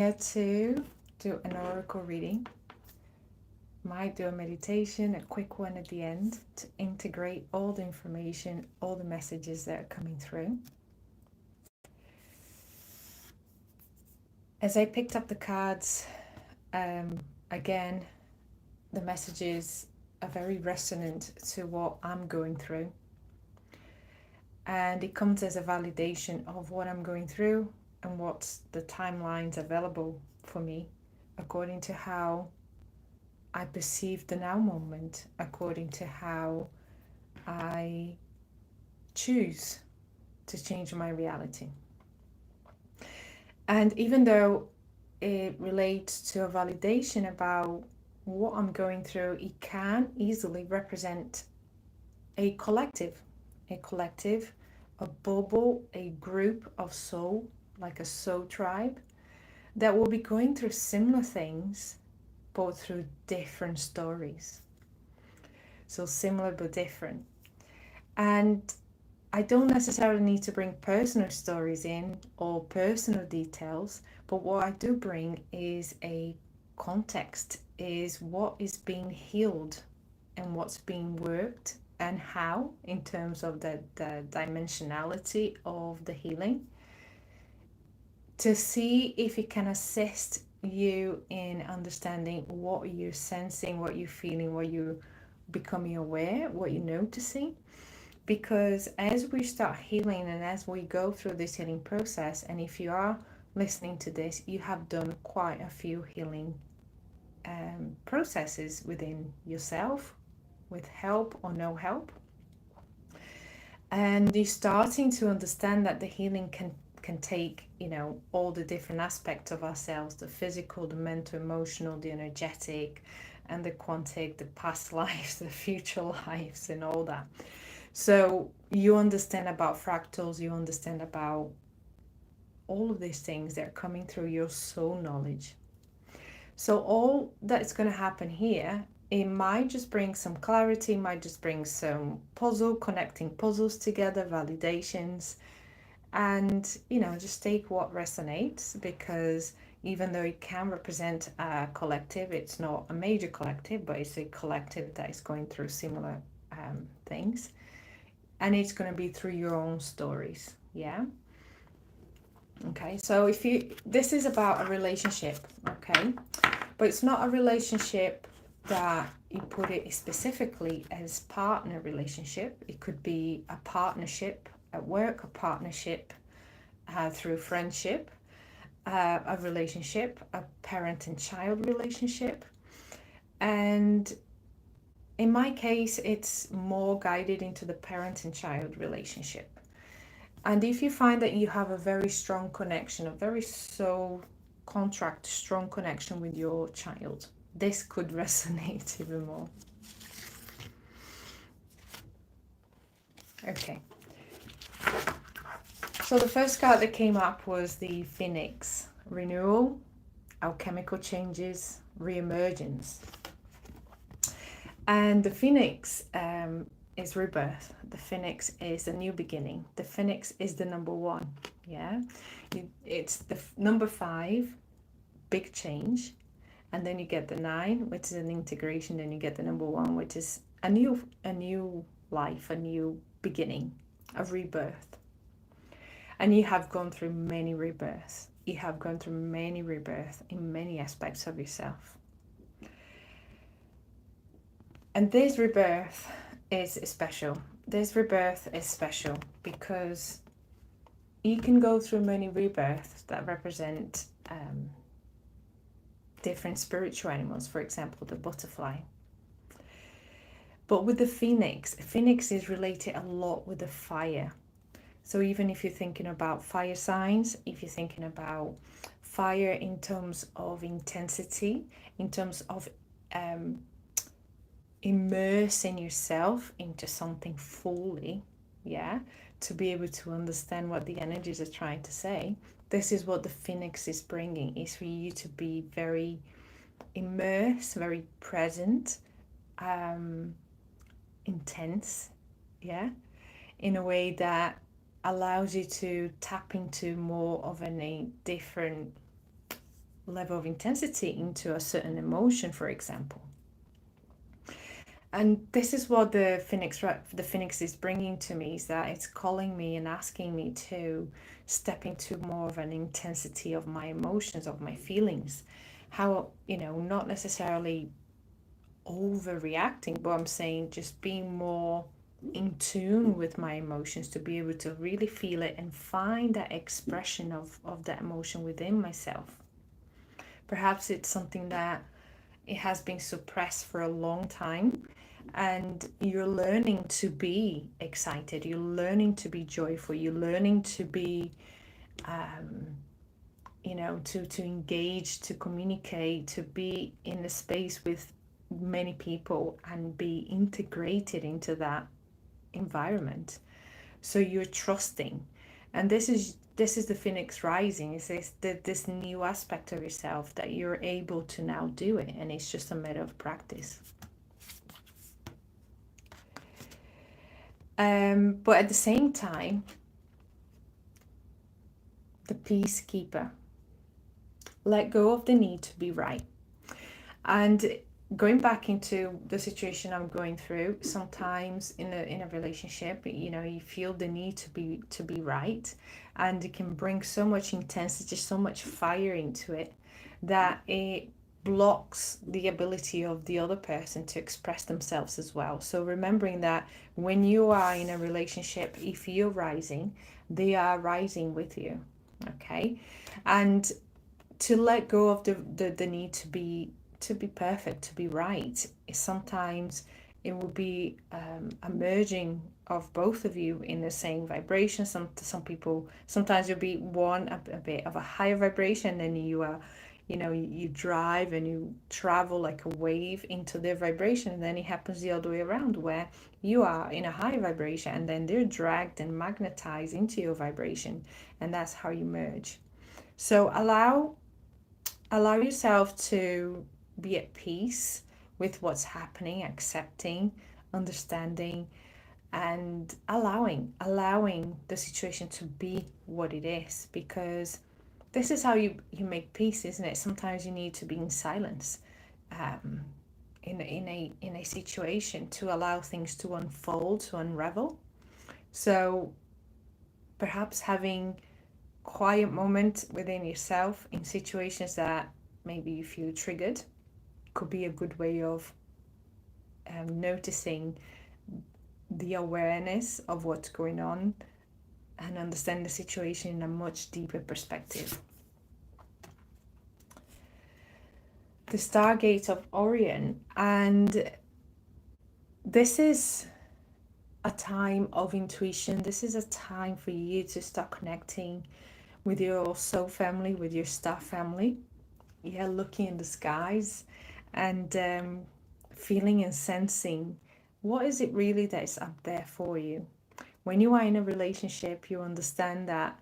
Here to do an oracle reading. Might do a meditation, a quick one at the end to integrate all the information, all the messages that are coming through. As I picked up the cards, again, the messages are very resonant to what I'm going through. And it comes as a validation of what I'm going through and what's the timelines available for me according to how I perceive the now moment, according to how I choose to change my reality. And even though it relates to a validation about what I'm going through, it can easily represent a collective, a bubble, a group of soul, like a soul tribe, that will be going through similar things, but through different stories. So similar but different. And I don't necessarily need to bring personal stories in or personal details, but what I do bring is a context, is what is being healed and what's being worked and how, in terms of the dimensionality of the healing, to see if it can assist you in understanding what you're sensing, what you're feeling, what you're becoming aware, what you're noticing. Because as we start healing and as we go through this healing process, and if you are listening to this, you have done quite a few healing processes within yourself, with help or no help, and you're starting to understand that the healing can take, all the different aspects of ourselves, the physical, the mental, emotional, the energetic, and the quantic, the past lives, the future lives, and all that. So you understand about fractals, you understand about all of these things that are coming through your soul knowledge. So all that's going to happen here, it might just bring some clarity, might just bring some connecting puzzles together, validations, and just take what resonates, because even though it can represent a collective, it's not a major collective, but it's a collective that is going through similar things, and it's going to be through your own stories. Yeah. Okay, so this is about a relationship, okay, but it's not a relationship that you put it specifically as partner relationship. It could be a partnership at work, a partnership through friendship, a relationship, a parent and child relationship. And in my case, it's more guided into the parent and child relationship. And if you find that you have a very strong connection, a very soul contract, strong connection with your child, this could resonate even more. Okay. So the first card that came up was the Phoenix. Renewal, alchemical changes, re-emergence. And the Phoenix is rebirth. The Phoenix is a new beginning. The Phoenix is the number one. Yeah, it's the number 5, big change, and then you get the 9, which is an integration. Then you get the number 1, which is a new life, a new beginning, a rebirth. And you have gone through many rebirths. You have gone through many rebirths in many aspects of yourself. And this rebirth is special. This rebirth is special because you can go through many rebirths that represent different spiritual animals, for example, the butterfly. But with the phoenix is related a lot with the fire. So even if you're thinking about fire signs, if you're thinking about fire in terms of intensity, in terms of immersing yourself into something fully, yeah, to be able to understand what the energies are trying to say, this is what the phoenix is bringing, is for you to be very immersed, very present, intense, yeah, in a way that allows you to tap into more of a different level of intensity into a certain emotion, for example. And this is what the phoenix is bringing to me, is that it's calling me and asking me to step into more of an intensity of my emotions, of my feelings. How, not necessarily overreacting, but I'm saying just being more in tune with my emotions, to be able to really feel it and find that expression of that emotion within myself. Perhaps it's something that it has been suppressed for a long time, and you're learning to be excited, you're learning to be joyful, you're learning to be to engage, to communicate, to be in a space with many people and be integrated into that environment. So you're trusting, and this is the phoenix rising. It's this new aspect of yourself that you're able to now do it, and it's just a matter of practice. But at the same time, the peacekeeper, let go of the need to be right. And going back into the situation I'm going through, sometimes in a relationship, you feel the need to be right, and it can bring so much intensity, so much fire into it, that it blocks the ability of the other person to express themselves as well. So remembering that when you are in a relationship, if you're rising, they are rising with you. Okay. And to let go of the need to be perfect, to be right, sometimes it will be a merging of both of you in the same vibration. Some people, sometimes you'll be one a bit of a higher vibration, and you are, you drive and you travel like a wave into their vibration, and then it happens the other way around, where you are in a high vibration and then they're dragged and magnetized into your vibration, and that's how you merge. So allow yourself to be at peace with what's happening, accepting, understanding, and allowing the situation to be what it is, because this is how you make peace, isn't it? Sometimes you need to be in silence in a situation to allow things to unfold, to unravel. So perhaps having quiet moment within yourself in situations that maybe you feel triggered could be a good way of noticing the awareness of what's going on and understand the situation in a much deeper perspective. The Stargate of Orion, and this is a time of intuition. This is a time for you to start connecting with your soul family, with your star family. Yeah, looking in the skies and feeling and sensing what is it really that is up there for you. When you are in a relationship, you understand that,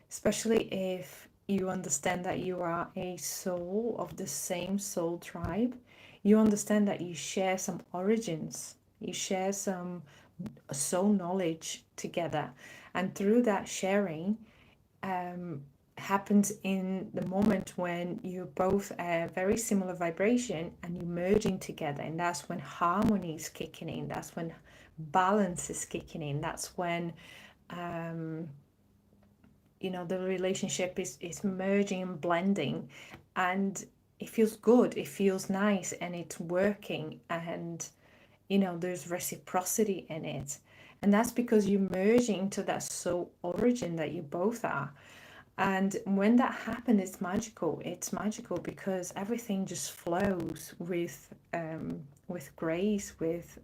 especially if you understand that you are a soul of the same soul tribe, you understand that you share some origins, you share some soul knowledge together, and through that sharing happens in the moment when you're both a very similar vibration and you're merging together, and that's when harmony is kicking in, that's when balance is kicking in, that's when the relationship is merging and blending, and it feels good, it feels nice, and it's working, and there's reciprocity in it. And that's because you're merging into that soul origin that you both are. And when that happens, it's magical. It's magical because everything just flows with grace, with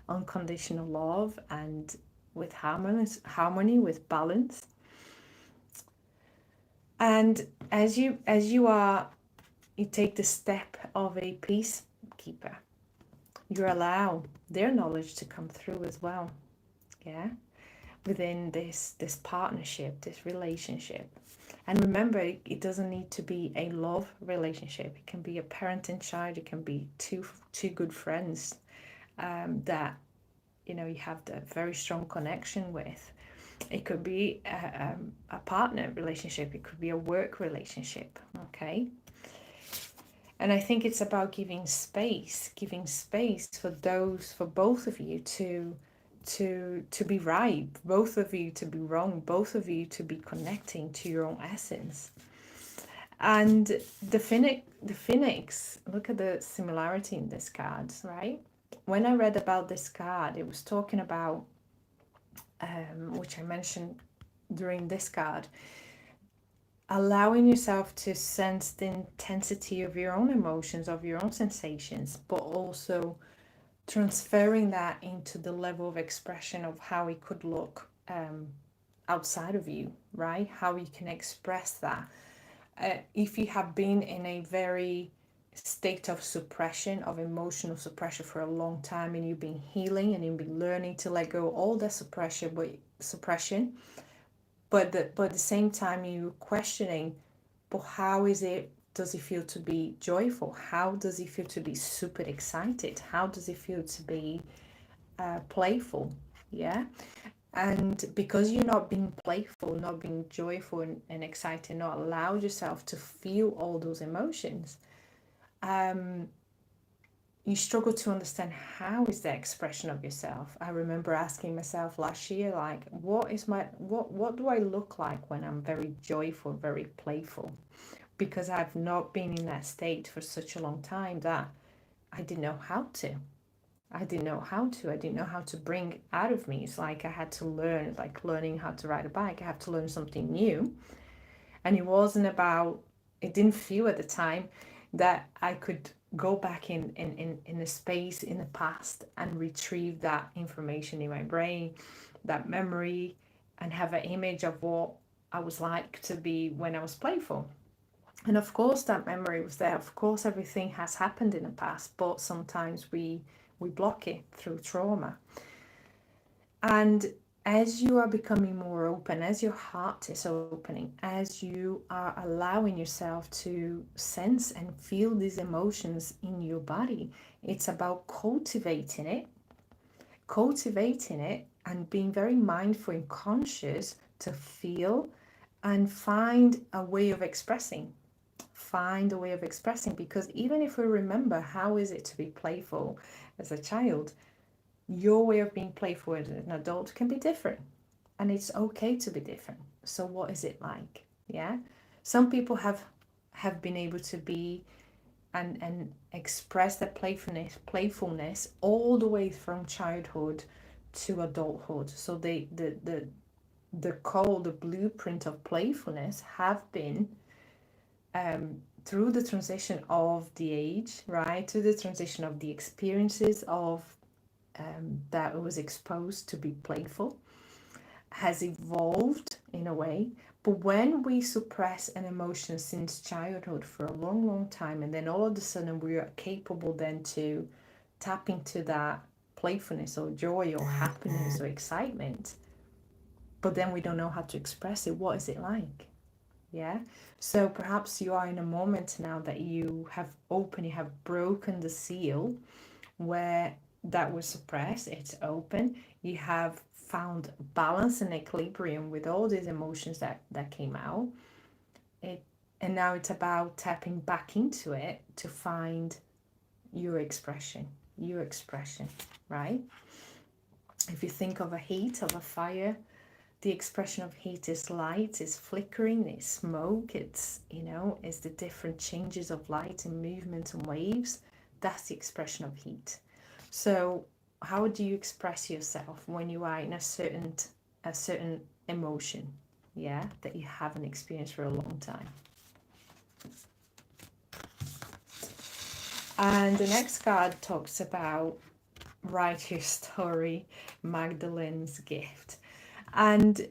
unconditional love, and with harmony, with balance. And as you take the step of a peacekeeper, you allow their knowledge to come through as well. Yeah. Within this partnership, this relationship. And remember, it doesn't need to be a love relationship. It can be a parent and child. It can be two good friends that you have the very strong connection with. It could be a partner relationship. It could be a work relationship. Okay. And I think it's about giving space for both of you to be right, both of you to be wrong, both of you to be connecting to your own essence. And the phoenix, look at the similarity in this card, right? When I read about this card, it was talking about, which I mentioned during this card, allowing yourself to sense the intensity of your own emotions, of your own sensations, but also transferring that into the level of expression of how it could look outside of you, right? How you can express that. If you have been in a very state of suppression, of emotional suppression for a long time, and you've been healing and you've been learning to let go all that but at the same time you're questioning, but how does it feel to be joyful? How does it feel to be super excited? How does it feel to be playful? Yeah. And because you're not being playful, not being joyful and excited, not allowed yourself to feel all those emotions, you struggle to understand how is the expression of yourself. I remember asking myself last year, like, what do I look like when I'm very joyful, very playful? Because I've not been in that state for such a long time that I didn't know how to. I didn't know how to. I didn't know how to bring it out of me. It's like I had to learn, like learning how to ride a bike. I have to learn something new. And it didn't feel at the time that I could go back in a space in the past and retrieve that information in my brain, that memory, and have an image of what I was like to be when I was playful. And of course that memory was there. Of course everything has happened in the past, but sometimes we block it through trauma. And as you are becoming more open, as your heart is opening, as you are allowing yourself to sense and feel these emotions in your body, it's about cultivating it and being very mindful and conscious to feel and find a way of expressing. Find a way of expressing, because even if we remember how is it to be playful as a child, your way of being playful as an adult can be different, and it's okay to be different. So what is it like? Yeah, some people have been able to be and express their playfulness all the way from childhood to adulthood. So the blueprint of playfulness have been through the transition of the age, right, through the transition of the experiences of that it was exposed to be playful, has evolved in a way. But when we suppress an emotion since childhood for a long, long time, and then all of a sudden we are capable then to tap into that playfulness or joy or happiness or excitement, but then we don't know how to express it, what is it like? Yeah. So perhaps you are in a moment now that you have broken the seal where that was suppressed. It's open. You have found balance and equilibrium with all these emotions that came out. And now it's about tapping back into it to find your expression, right? If you think of a heat, of a fire, the expression of heat is light, is flickering, it's smoke, it's the different changes of light and movement and waves. That's the expression of heat. So how do you express yourself when you are in a certain emotion, yeah, that you haven't experienced for a long time? And the next card talks about write your story, Magdalene's gift. And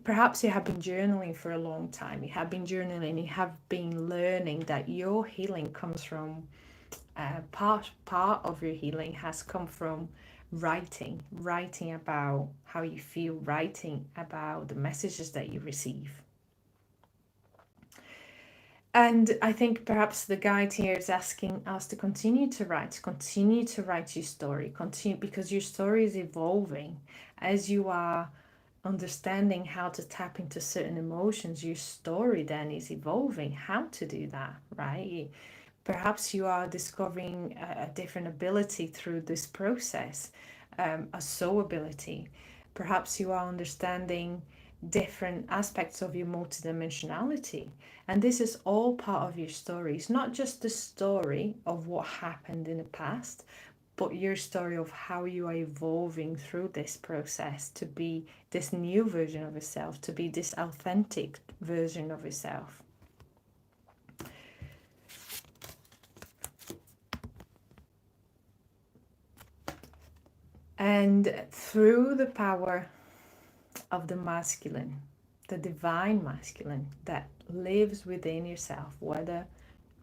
perhaps you have been journaling for a long time. You have been journaling, you have been learning that your healing comes from part of your healing has come from writing about how you feel, writing about the messages that you receive. And I think perhaps the guide here is asking us to continue to write your story, continue, because your story is evolving as you are understanding how to tap into certain emotions, your story then is evolving how to do that, right? Perhaps you are discovering a different ability through this process, a soul ability. Perhaps you are understanding different aspects of your multidimensionality. And this is all part of your story. It's not just the story of what happened in the past, but your story of how you are evolving through this process to be this new version of yourself, to be this authentic version of yourself. And through the power of the masculine, the divine masculine that lives within yourself,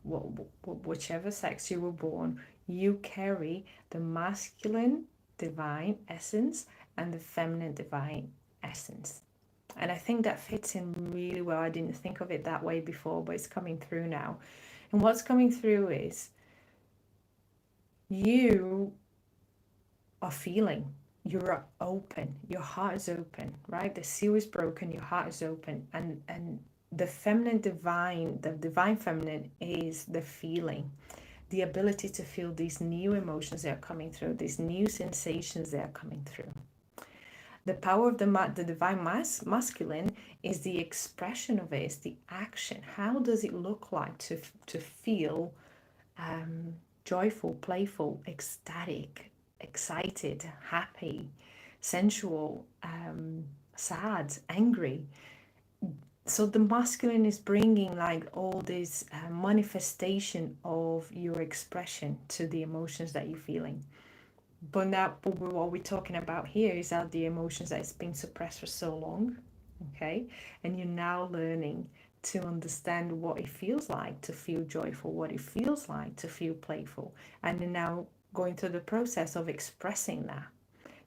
whichever sex you were born, you carry the masculine divine essence and the feminine divine essence. And I think that fits in really well. I didn't think of it that way before, but it's coming through now. And what's coming through is you are feeling, you're open, your heart is open, right? The seal is broken, your heart is open, and the feminine divine, the divine feminine is the feeling, the ability to feel these new emotions that are coming through, these new sensations that are coming through. The power of the divine masculine is the expression of it, is the action. How does it look like to feel joyful, playful, ecstatic, excited, happy, sensual, sad, angry? So the masculine is bringing like all this manifestation of your expression to the emotions that you're feeling. But what we're talking about here is that the emotions that's been suppressed for so long, okay? And you're now learning to understand what it feels like to feel joyful, what it feels like to feel playful, and you're now going through the process of expressing that.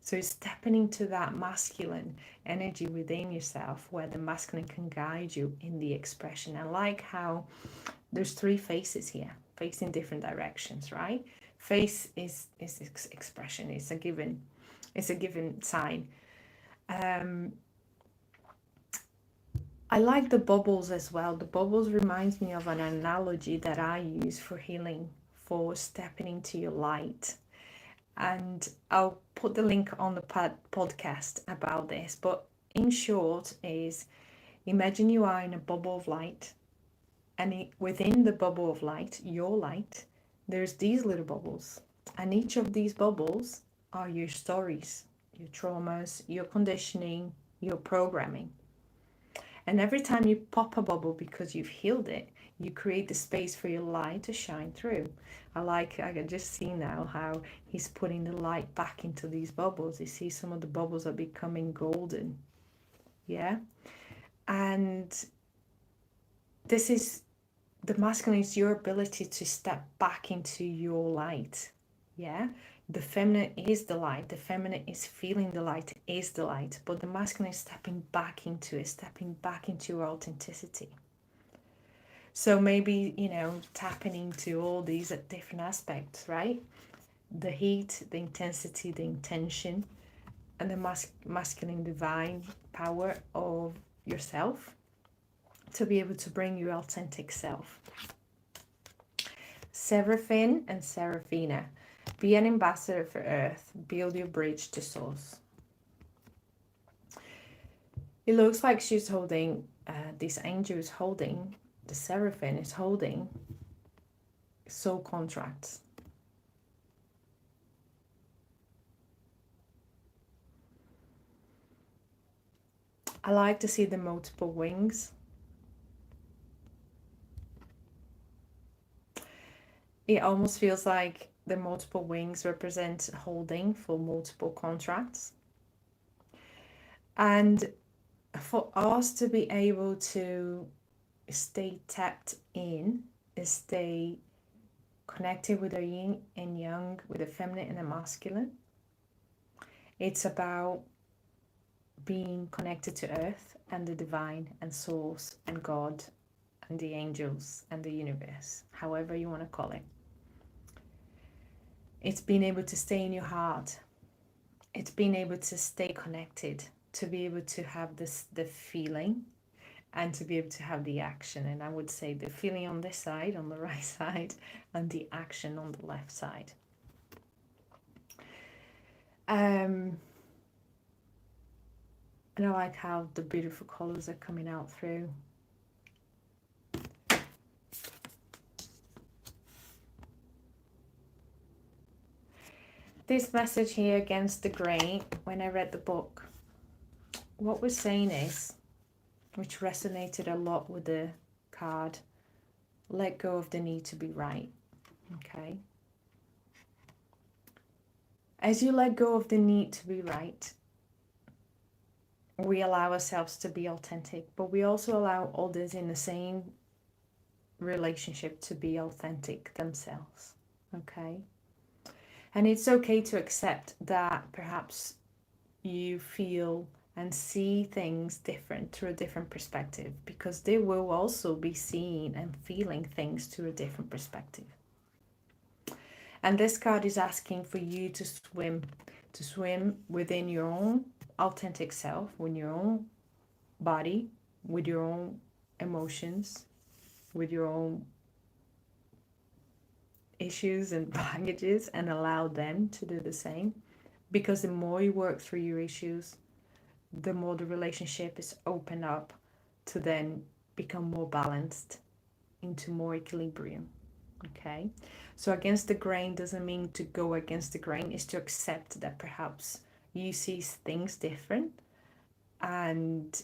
So it's stepping into that masculine energy within yourself where the masculine can guide you in the expression. And like how there's three faces here, facing different directions, right? Face is expression, it's a given sign. I like the bubbles as well. The bubbles reminds me of an analogy that I use for healing, for stepping into your light. And I'll put the link on the podcast about this, but in short is, imagine you are in a bubble of light, and within the bubble of light, your light, there's these little bubbles, and each of these bubbles are your stories, your traumas, your conditioning, your programming. And every time you pop a bubble because you've healed it, you create the space for your light to shine through. I can just see now how he's putting the light back into these bubbles. You see some of the bubbles are becoming golden. Yeah. And this is the masculine, is your ability to step back into your light. Yeah. The feminine is the light. The feminine is feeling the light, is the light. But the masculine is stepping back into it, stepping back into your authenticity. So maybe, tapping into all these at different aspects, right? The heat, the intensity, the intention, and the masculine divine power of yourself to be able to bring your authentic self. Seraphim and Seraphina. Be an ambassador for Earth. Build your bridge to Source. It looks like she's holding, this angel is holding, the Seraphim is holding soul contracts. I like to see the multiple wings. It almost feels like the multiple wings represent holding for multiple contracts. And for us to be able to stay tapped in, stay connected with the yin and yang, with the feminine and the masculine, it's about being connected to Earth and the divine and Source and God and the angels and the universe, however you want to call it. It's being able to stay in your heart. It's being able to stay connected to be able to have the feeling, and to be able to have the action. And I would say the feeling on this side, on the right side, and the action on the left side. And I like how the beautiful colors are coming out through. This message here against the grain, when I read the book, what we're saying is, which resonated a lot with the card, let go of the need to be right. Okay. As you let go of the need to be right, we allow ourselves to be authentic, but we also allow others in the same relationship to be authentic themselves. Okay. And it's okay to accept that perhaps you feel and see things different through a different perspective, because they will also be seeing and feeling things through a different perspective. And this card is asking for you to swim within your own authentic self, with your own body, with your own emotions, with your own issues and baggages, and allow them to do the same. Because the more you work through your issues, the more the relationship is opened up to then become more balanced, into more equilibrium. Okay, so against the grain doesn't mean to go against the grain. It's to accept that perhaps you see things different, and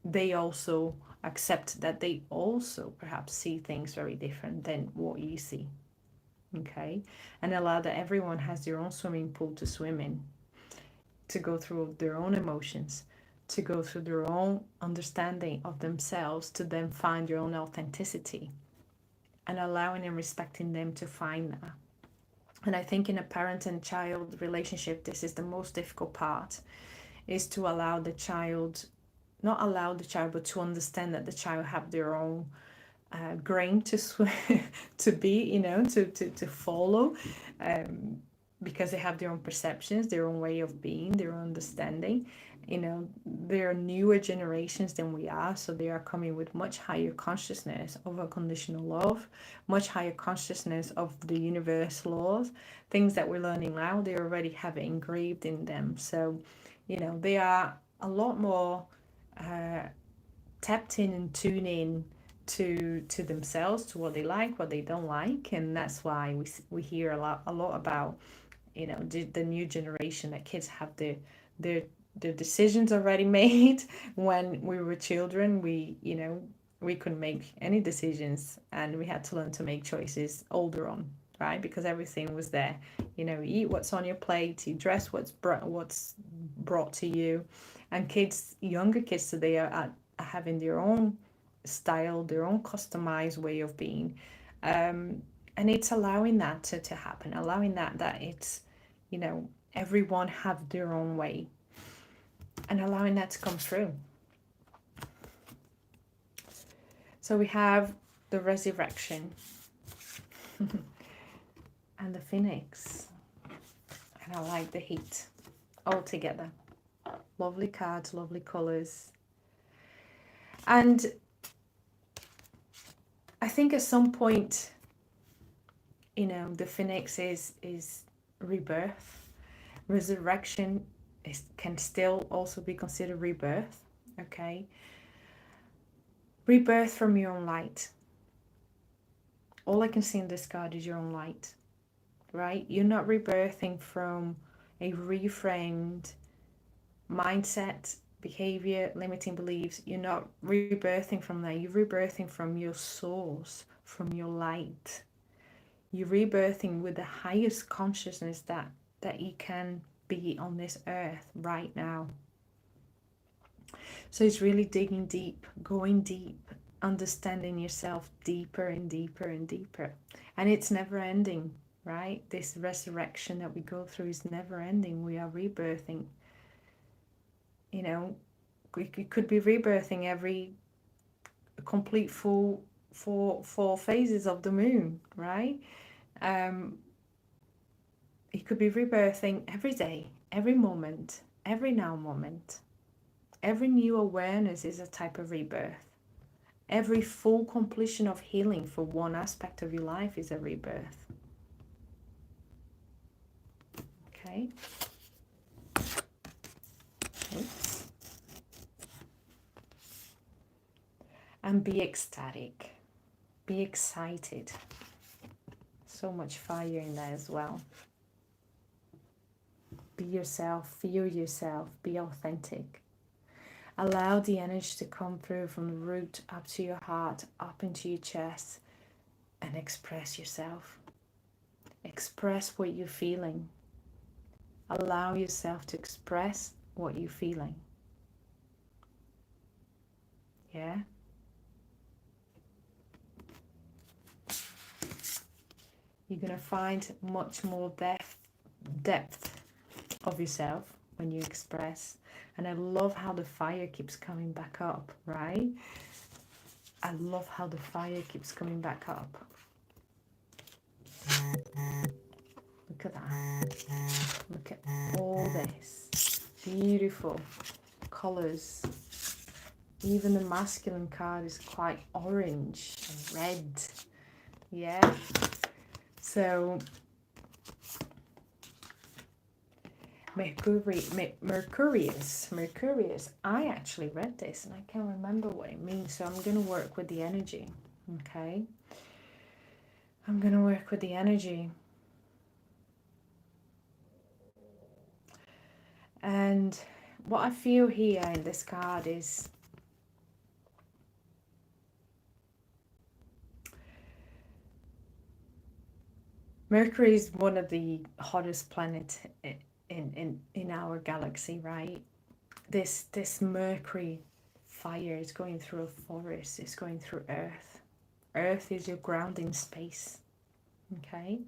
they also accept that they also perhaps see things very different than what you see. Okay, and allow that everyone has their own swimming pool to swim in, to go through their own emotions, to go through their own understanding of themselves, to then find your own authenticity, and allowing and respecting them to find that. And I think in a parent and child relationship, this is the most difficult part, is to allow the child, not allow the child, but to understand that the child have their own grain to swim, to be, to follow, because they have their own perceptions, their own way of being, their own understanding. They're newer generations than we are, so they are coming with much higher consciousness of unconditional love, much higher consciousness of the universe laws, things that we're learning now. They already have it engraved in them. So, they are a lot more tapped in and tuned in to themselves, to what they like, what they don't like. And that's why we hear a lot about the new generation, that kids have their decisions already made. When we were children, we couldn't make any decisions, and we had to learn to make choices older on, right? Because everything was there. You eat what's on your plate, you dress what's brought to you. And younger kids today are having their own style, their own customized way of being, and it's allowing that to happen, allowing that it's everyone have their own way, and allowing that to come through. So we have the resurrection and the phoenix, and I like the heat all together. Lovely cards, lovely colors. And I think at some point, the phoenix is rebirth. Resurrection can still also be considered rebirth. Okay, rebirth from your own light. All I can see in this card is your own light, right? You're not rebirthing from a reframed mindset, behavior, limiting beliefs. You're not rebirthing from that. You're rebirthing from your source, from your light. You're rebirthing with the highest consciousness that you can be on this earth right now. So it's really digging deep, going deep, understanding yourself deeper and deeper and deeper. And it's never ending, right? This resurrection that we go through is never ending. We are rebirthing. We could be rebirthing every complete full four phases of the moon, right? It could be rebirthing every day, every moment, every now moment. Every new awareness is a type of rebirth. Every full completion of healing for one aspect of your life is a rebirth. Okay? Oops. And be ecstatic. Be excited. So much fire in there as well. Be yourself, feel yourself, be authentic. Allow the energy to come through from the root up to your heart, up into your chest, and express yourself. Express what you're feeling. Allow yourself to express what you're feeling. Yeah? You're going to find much more depth of yourself when you express. And I love how the fire keeps coming back up, right? I love how the fire keeps coming back up. Look at that. Look at all this. Beautiful colors. Even the masculine card is quite orange and red. Yeah. So Mercurius. I actually read this and I can't remember what it means. So I'm going to work with the energy. Okay. I'm going to work with the energy. And what I feel here in this card is Mercury is one of the hottest planets in our galaxy, right? This Mercury fire is going through a forest, it's going through Earth. Earth is your grounding space, okay?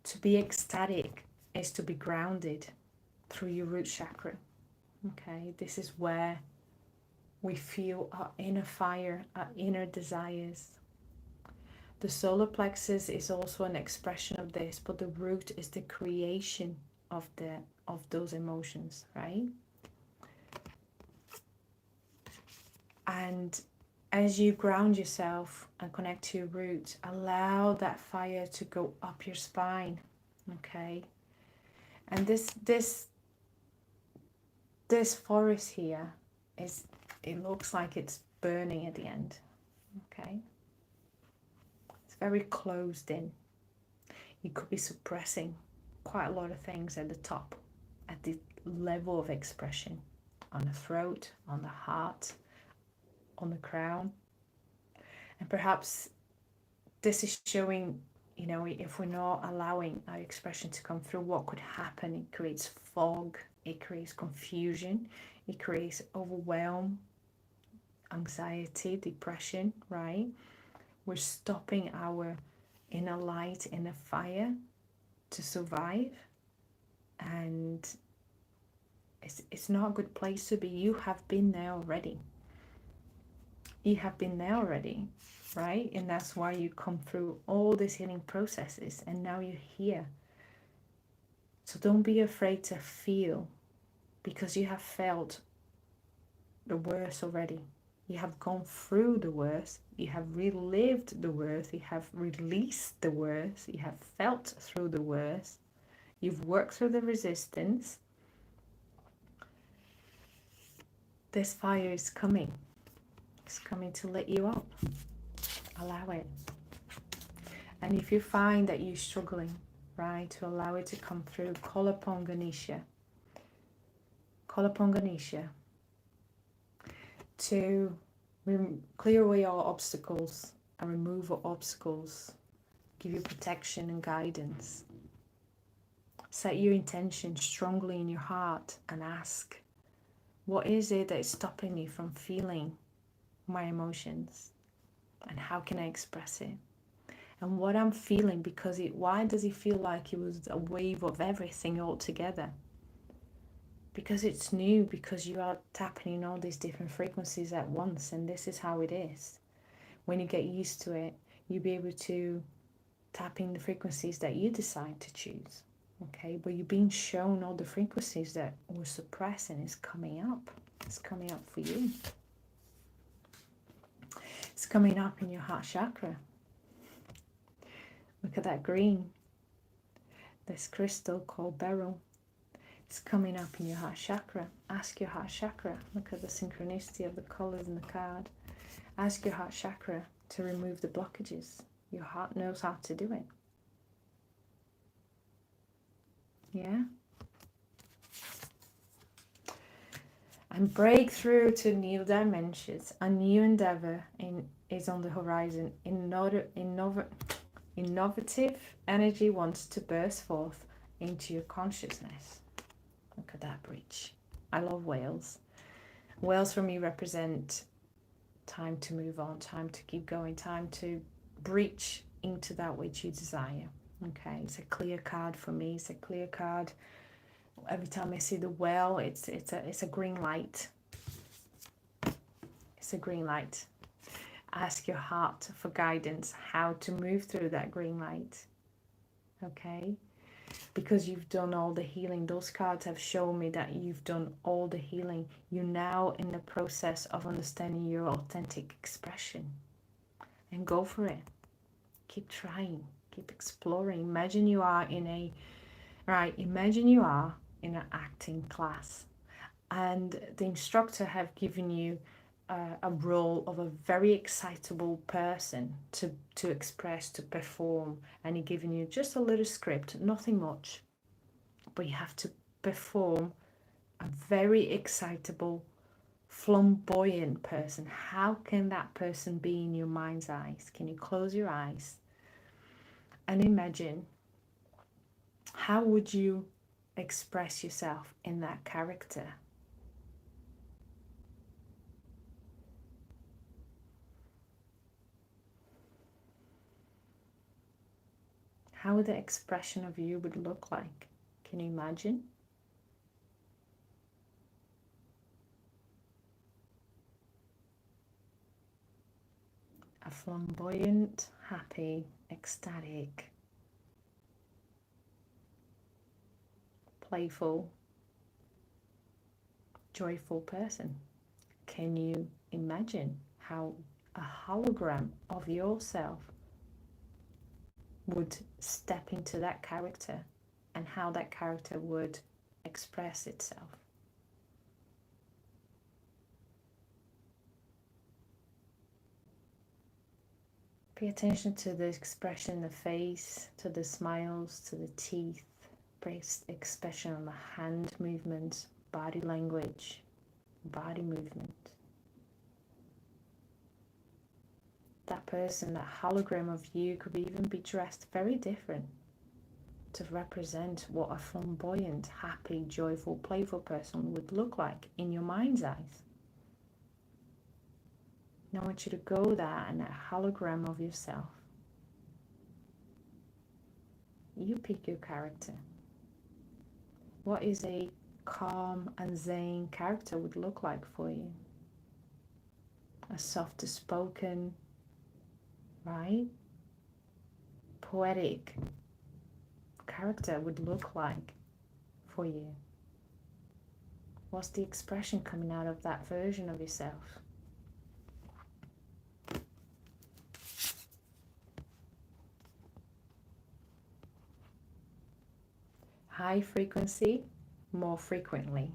To be ecstatic is to be grounded through your root chakra, okay? This is where we feel our inner fire, our inner desires. The solar plexus is also an expression of this, but the root is the creation of those emotions, right? And as you ground yourself and connect to your root, allow that fire to go up your spine, okay? And this forest here it looks like it's burning at the end, okay? It's very closed in. You could be suppressing quite a lot of things at the top, at the level of expression, on the throat, on the heart, on the crown. And perhaps this is showing, you know, if we're not allowing our expression to come through, what could happen? It creates fog, it creates confusion, it creates overwhelm, anxiety, depression, right? We're stopping our inner light, inner fire to survive, and it's not a good place to be. You have been there already. You have been there already, right? And that's why you come through all these healing processes, and now you're here. So don't be afraid to feel, because you have felt the worst already. You have gone through the worst, you have relived the worst, you have released the worst, you have felt through the worst, you've worked through the resistance. This fire is coming. It's coming to let you up. Allow it. And if you find that you're struggling, right, to allow it to come through, call upon Ganesha. Call upon Ganesha to clear away all obstacles and remove all obstacles, give you protection and guidance. Set your intention strongly in your heart and ask, what is it that is stopping me from feeling my emotions, and how can I express it? And what I'm feeling, because why does it feel like it was a wave of everything all together? Because it's new, because you are tapping in all these different frequencies at once, and this is how it is. When you get used to it, you'll be able to tap in the frequencies that you decide to choose, okay? But you're being shown all the frequencies that were suppressed, and it's coming up. It's coming up for you. It's coming up in your heart chakra. Look at that green. This crystal called beryl. It's coming up in your heart chakra. Ask your heart chakra. Look at the synchronicity of the colors in the card. Ask your heart chakra to remove the blockages. Your heart knows how to do it. Yeah? And breakthrough to new dimensions. A new endeavor is on the horizon. Innovative energy wants to burst forth into your consciousness. Look at that bridge. I love whales. Whales for me represent time to move on, time to keep going, time to breach into that which you desire. Okay, it's a clear card for me. It's a clear card. Every time I see the whale, it's a green light. It's a green light. Ask your heart for guidance, how to move through that green light. Okay? Because you've done all the healing. Those cards have shown me that you've done all the healing. You're now in the process of understanding your authentic expression. And go for it. Keep trying. Keep exploring. Imagine you are in an acting class. And the instructor have given you a role of a very excitable person to express, to perform, and he's giving you just a little script, nothing much, but you have to perform a very excitable, flamboyant person. How can that person be in your mind's eyes? Can you close your eyes and imagine how would you express yourself in that character? How the expression of you would look like. Can you imagine? A flamboyant, happy, ecstatic, playful, joyful person. Can you imagine how a hologram of yourself would step into that character and how that character would express itself? Pay attention to the expression in the face, to the smiles, to the teeth, expression on the hand movements, body language, body movement. That person, that hologram of you could even be dressed very different to represent what a flamboyant, happy, joyful, playful person would look like in your mind's eyes. Now I want you to go there and that hologram of yourself. You pick your character. What is a calm and zen character would look like for you? A softer spoken, right? Poetic character would look like for you? What's the expression coming out of that version of yourself? High frequency, more frequently.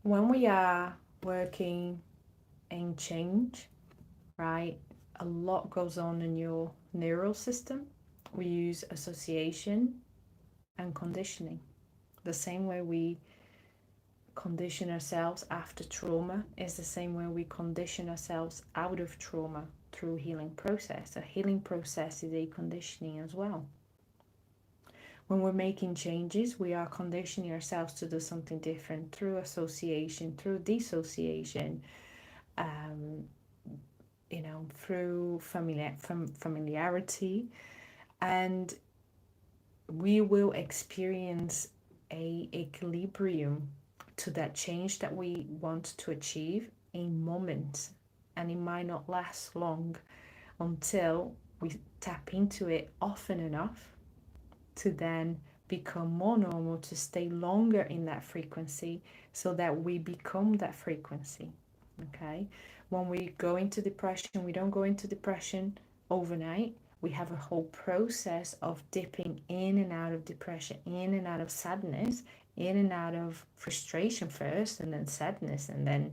When we are working in change, right, a lot goes on in your neural system. We use association and conditioning. The same way we condition ourselves after trauma is the same way we condition ourselves out of trauma through healing process. A healing process is a conditioning as well. When we're making changes, we are conditioning ourselves to do something different through association, through dissociation, through familiarity, and we will experience a equilibrium to that change that we want to achieve in moments, and it might not last long until we tap into it often enough to then become more normal, to stay longer in that frequency so that we become that frequency. Okay, when we go into depression, we don't go into depression overnight. We have a whole process of dipping in and out of depression, in and out of sadness, in and out of frustration first, and then sadness, and then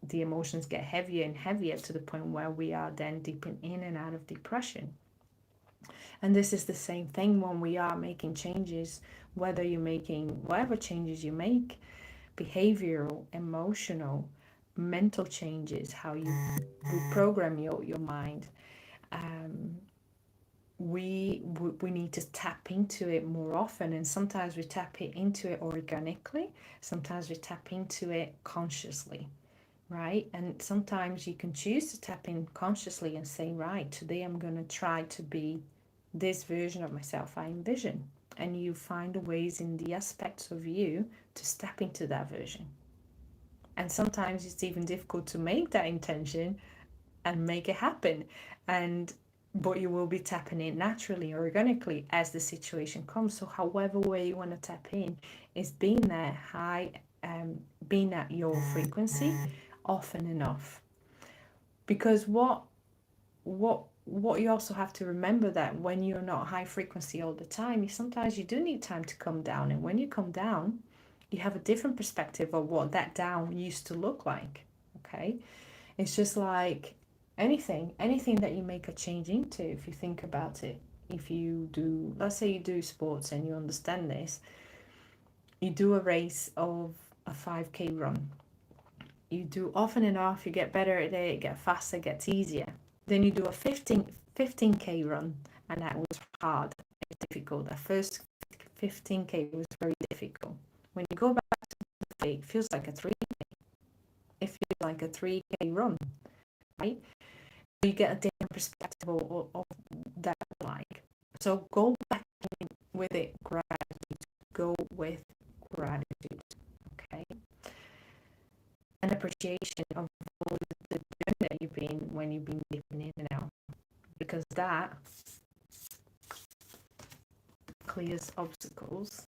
the emotions get heavier and heavier to the point where we are then dipping in and out of depression. And this is the same thing when we are making changes, whether you're making whatever changes you make, behavioral, emotional, mental changes, how you reprogram your mind. We need to tap into it more often, and sometimes we tap into it organically, sometimes we tap into it consciously, right? And sometimes you can choose to tap in consciously and say, right, today I'm going to try to be this version of myself I envision, and you find ways in the aspects of you to step into that version. And sometimes it's even difficult to make that intention and make it happen, but you will be tapping in naturally, organically, as the situation comes. So however way you want to tap in is being there high, being at your frequency often enough. Because what you also have to remember, that when you're not high frequency all the time, sometimes you do need time to come down. And when you come down, you have a different perspective of what that down used to look like. Okay, it's just like anything that you make a change into. If you think about it, if you do, let's say you do sports and you understand this, you do a race of a 5k run, you do often enough, you get better at it, get faster, gets easier. Then you do a 15k run, and that was hard, it's difficult. The first 15k was very difficult. When you go back to the 5k, it feels like a 3k. It feels like a 3k run, right? You get a different perspective of that, like. So go back in with it, gratitude. Go with gratitude, okay? An appreciation of all the journey that you've been when you've been dipping in and out, because that clears obstacles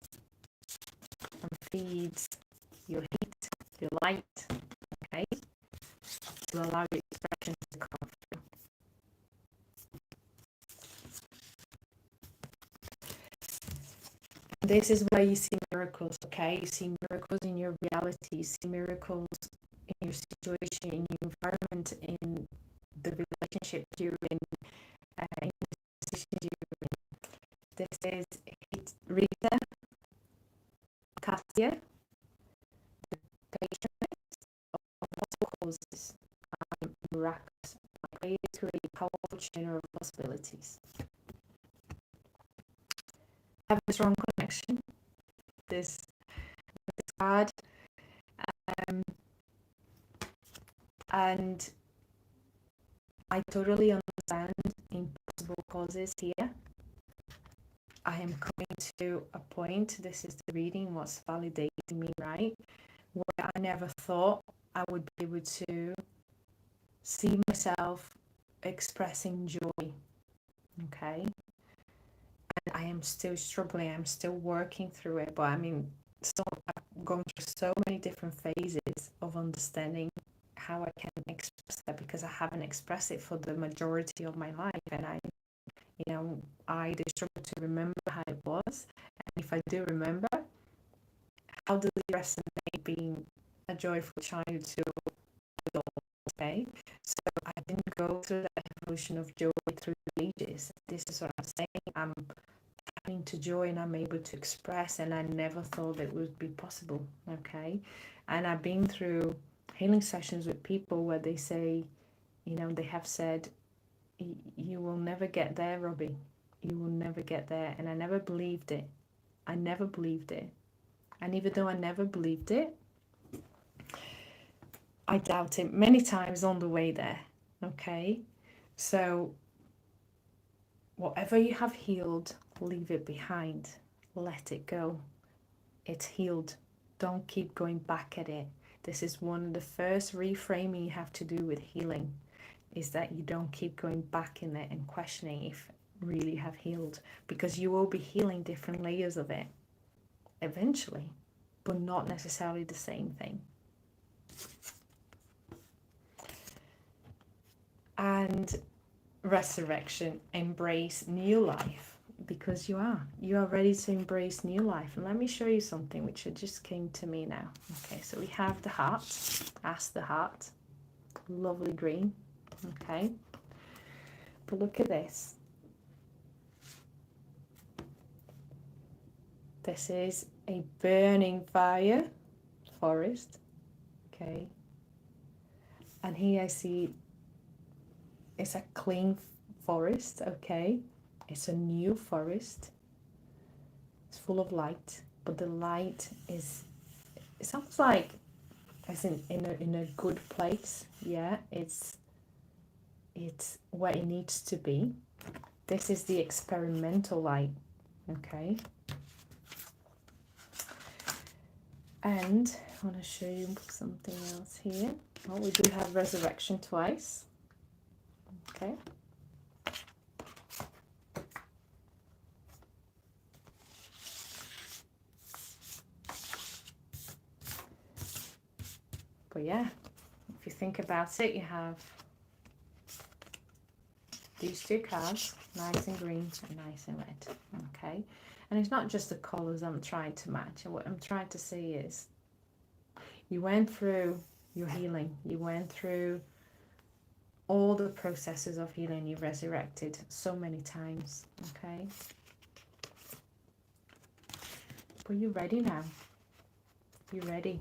and feeds your heat, your light, okay, to allow your expressions to come through. This is where you see miracles, okay? You see miracles in your reality, you see miracles in your situation, in your environment, in the relationship you're in the decisions you're in. This is Rita, Katia, the patroness of multiple causes. I'm miraculous. I'm created to a powerful chain of possibilities. Have a strong connection. This card, and I totally understand impossible causes here. I am coming to a point, this is the reading, what's validating me, right? Where I never thought I would be able to see myself expressing joy, okay? And I am still struggling, I'm still working through it, but I mean, so I've gone through so many different phases of understanding how I can express that, because I haven't expressed it for the majority of my life, and I do struggle to remember how it was, and if I do remember, how does it resonate being a joyful child to adult, okay? So I didn't go through that evolution of joy through the ages. This is what I'm saying, I'm tapping to joy and I'm able to express, and I never thought it would be possible, okay? And I've been through healing sessions with people where they say, they have said, you will never get there, Robbie. You will never get there. And I never believed it. I never believed it. And even though I never believed it, I doubted many times on the way there. Okay? So whatever you have healed, leave it behind. Let it go. It's healed. Don't keep going back at it. This is one of the first reframing you have to do with healing. is that you don't keep going back in it and questioning if really have healed, because you will be healing different layers of it eventually, but not necessarily the same thing. And resurrection, embrace new life, because you are ready to embrace new life. And let me show you something which just came to me now. Okay, so we have the heart. Ask the heart, lovely green. Okay, but look at this. This is a burning fire forest. Okay, and here I see it's a clean forest. Okay, it's a new forest. It's full of light, but the light is, it sounds like it's in a good place. Yeah, it's where it needs to be. This is the experimental light. Okay, and I want to show you something else here. Well, we do have resurrection twice. Okay, but yeah, if you think about it, you have these two cards, nice and green and nice and red. Okay, and it's not just the colors I'm trying to match. And what I'm trying to say is, you went through your healing, you went through all the processes of healing, you resurrected so many times. Okay, but you're ready now. You're ready.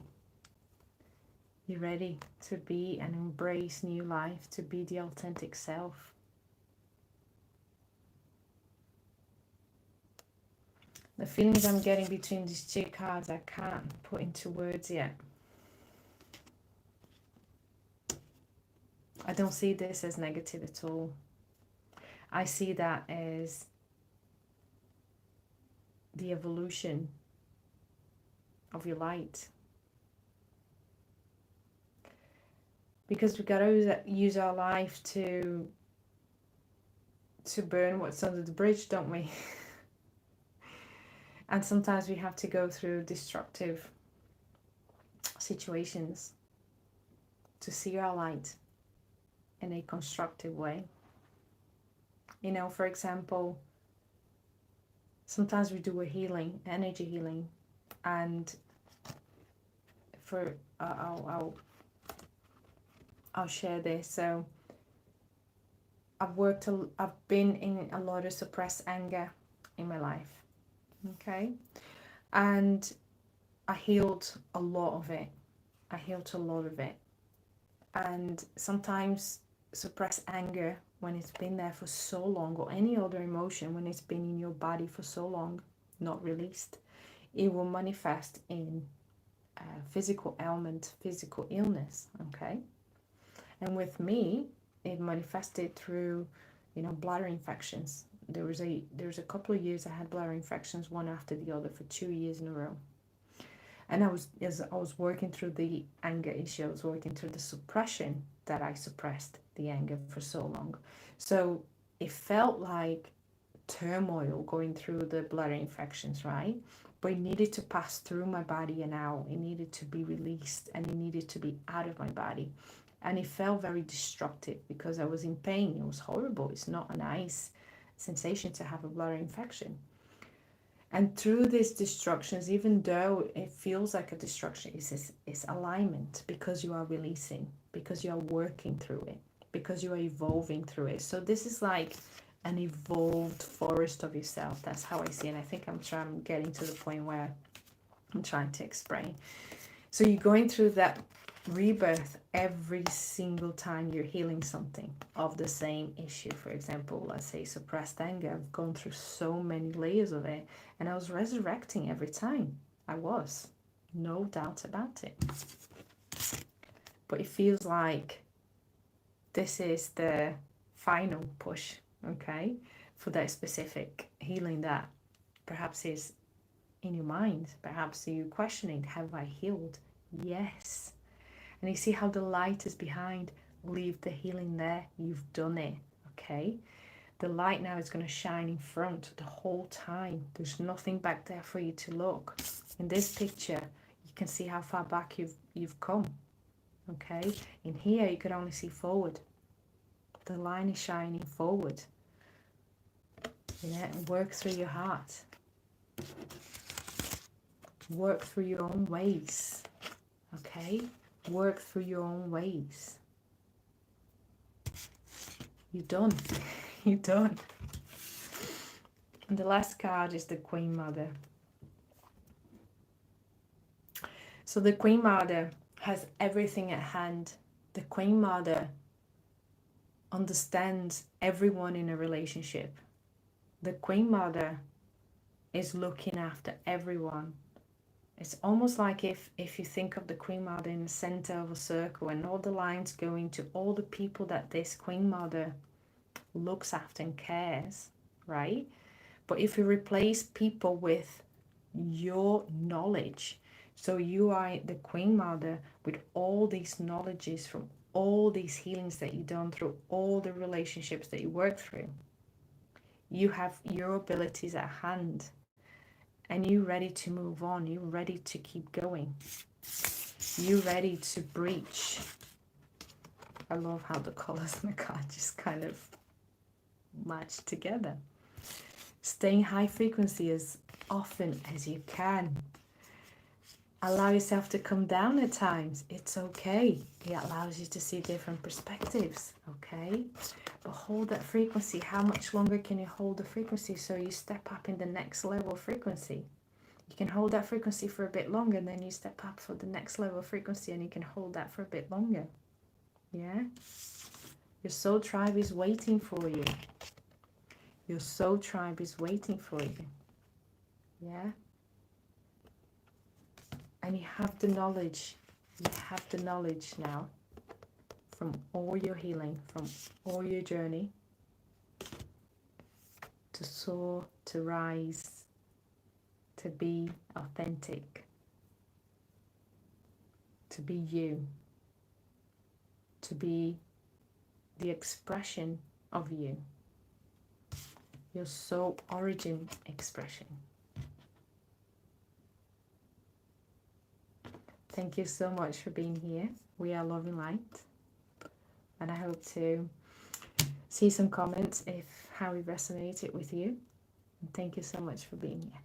You're ready to be and embrace new life, to be the authentic self. The feelings I'm getting between these two cards, I can't put into words yet. I don't see this as negative at all. I see that as the evolution of your light. Because we've got to use our life to burn what's under the bridge, don't we? And sometimes we have to go through destructive situations to see our light in a constructive way. You know, for example, sometimes we do a healing, energy healing, and for I'll share this. So I've been in a lot of suppressed anger in my life. Okay, and I healed a lot of it. And sometimes suppressed anger, when it's been there for so long, or any other emotion when it's been in your body for so long, not released, it will manifest in physical ailment, physical illness. Okay, and with me, it manifested through, bladder infections. There was a couple of years I had bladder infections, one after the other, for 2 years in a row. And as I was working through the anger issue, I was working through the suppression that I suppressed the anger for so long. So it felt like turmoil going through the bladder infections, right? But it needed to pass through my body and out. It needed to be released, and it needed to be out of my body. And it felt very destructive because I was in pain. It was horrible. It's not a nice sensation to have a bladder infection. And through these destructions, even though it feels like a destruction, it's alignment, because you are releasing, because you are working through it, because you are evolving through it. So this is like an evolved forest of yourself. That's how I see it. And I think I'm getting to the point where I'm trying to explain. So you're going through that rebirth every single time you're healing something of the same issue. For example, let's say suppressed anger. I've gone through so many layers of it, and I was resurrecting every time. I was, no doubt about it. But it feels like this is the final push, okay, for that specific healing that perhaps is in your mind. Perhaps you're questioning, have I healed? Yes. And you see how the light is behind leave the healing there. You've done it, okay? The light now is going to shine in front the whole time. There's nothing back there for you to look. In this picture, you can see how far back you've come, okay? In here, you could only see forward. The line is shining forward. Yeah, work through your heart. Work through your own ways, okay? Work through your own ways. You're done. You're done. And the last card is the Queen Mother. So the Queen Mother has everything at hand. The Queen Mother understands everyone in a relationship. The Queen Mother is looking after everyone. It's almost like if you think of the Queen Mother in the center of a circle and all the lines going to all the people that this Queen Mother looks after and cares, right? But if you replace people with your knowledge, so you are the Queen Mother with all these knowledges from all these healings that you've done through all the relationships that you work through. You have your abilities at hand and you're ready to move on. You're ready to keep going. You're ready to breach. I love how the colors in the card just kind of match together. Staying high frequency as often as you can. Allow yourself to come down at times. It's okay. It allows you to see different perspectives, okay? But hold that frequency. How much longer can you hold the frequency so you step up in the next level of frequency? You can hold that frequency for a bit longer, and then you step up for the next level of frequency and you can hold that for a bit longer. Yeah? Your soul tribe is waiting for you. Your soul tribe is waiting for you. Yeah? And you have the knowledge. You have the knowledge now from all your healing, from all your journey to soar, to rise, to be authentic, to be you, to be the expression of you, your soul origin expression. Thank you so much for being here. We are Love and Light. And I hope to see some comments if how it resonated with you. And thank you so much for being here.